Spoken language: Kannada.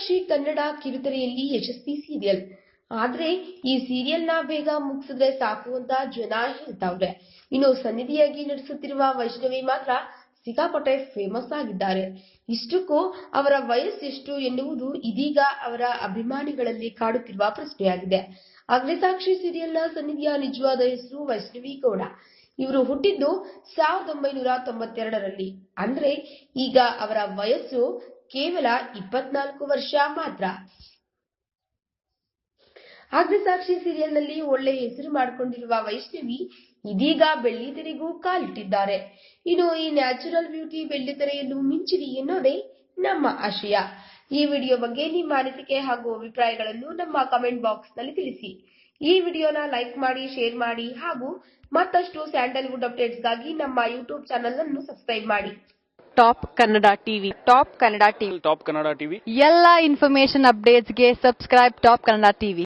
ಅಗ್ನಿಸಾಕ್ಷಿ ಕನ್ನಡ ಕಿರುತೆರೆಯಲ್ಲಿ ಯಶಸ್ವಿ ಸೀರಿಯಲ್. ಆದ್ರೆ ಈ ಸೀರಿಯಲ್ನ ಬೇಗ ಮುಗಿಸಿದ್ರೆ ಸಾಕು ಅಂತ ಜನ ಹೇಳ್ತಾವ್ರೆ. ಇನ್ನು ಸನ್ನಿಧಿಯಾಗಿ ನಡೆಸುತ್ತಿರುವ ವೈಷ್ಣವಿ ಮಾತ್ರ ಸಿಕ್ಕಾಪಟ್ಟೆ ಫೇಮಸ್ ಆಗಿದ್ದಾರೆ. ಇಷ್ಟಕ್ಕೂ ಅವರ ವಯಸ್ಸೆಷ್ಟು ಎನ್ನುವುದು ಇದೀಗ ಅವರ ಅಭಿಮಾನಿಗಳಲ್ಲಿ ಕಾಡುತ್ತಿರುವ ಪ್ರಶ್ನೆಯಾಗಿದೆ. ಅಗ್ನಿಸಾಕ್ಷಿ ಸೀರಿಯಲ್ನ ಸನ್ನಿಧಿಯ ನಿಜವಾದ ಹೆಸರು ವೈಷ್ಣವಿ ಗೌಡ. ಇವರು ಹುಟ್ಟಿದ್ದು 1992ರಲ್ಲಿ. ಅಂದ್ರೆ ಈಗ ಅವರ ವಯಸ್ಸು ಕೇವಲ 24 ವರ್ಷ ಮಾತ್ರ. ಅಗ್ನಿಸಾಕ್ಷಿ ಸೀರಿಯಲ್ನಲ್ಲಿ ಒಳ್ಳೆ ಹೆಸರು ಮಾಡಿಕೊಂಡಿರುವ ವೈಷ್ಣವಿ ಇದೀಗ ಬೆಳ್ಳಿತೆರೆಗೂ ಕಾಲಿಟ್ಟಿದ್ದಾರೆ. ಇನ್ನು ಈ ನ್ಯಾಚುರಲ್ ಬ್ಯೂಟಿ ಬೆಳ್ಳಿತೆರೆಯಲ್ಲೂ ಮಿಂಚಿರಿ ಎನ್ನೋದೇ ನಮ್ಮ ಆಶಯ. ಈ ವಿಡಿಯೋ ಬಗ್ಗೆ ನಿಮ್ಮ ಅನಿಸಿಕೆ ಹಾಗೂ ಅಭಿಪ್ರಾಯಗಳನ್ನು ನಮ್ಮ ಕಮೆಂಟ್ ಬಾಕ್ಸ್ ನಲ್ಲಿ ತಿಳಿಸಿ. ಈ ವಿಡಿಯೋನ ಲೈಕ್ ಮಾಡಿ, ಶೇರ್ ಮಾಡಿ ಹಾಗೂ ಮತ್ತಷ್ಟು ಸ್ಯಾಂಡಲ್ವುಡ್ ಅಪ್ಡೇಟ್ಸ್ಗಾಗಿ ನಮ್ಮ ಯೂಟ್ಯೂಬ್ ಚಾನೆಲ್ ಅನ್ನು ಸಬ್ಸ್ಕ್ರೈಬ್ ಮಾಡಿ. ಟಾಪ್ ಕನ್ನಡ ಟಿವಿ ಎಲ್ಲ ಇನ್ಫಾರ್ಮೇಶನ್ ಅಪ್ಡೇಟ್ಸ್ಗೆ ಸಬ್ಸ್ಕ್ರೈಬ್ ಟಾಪ್ ಕನ್ನಡ ಟಿವಿ.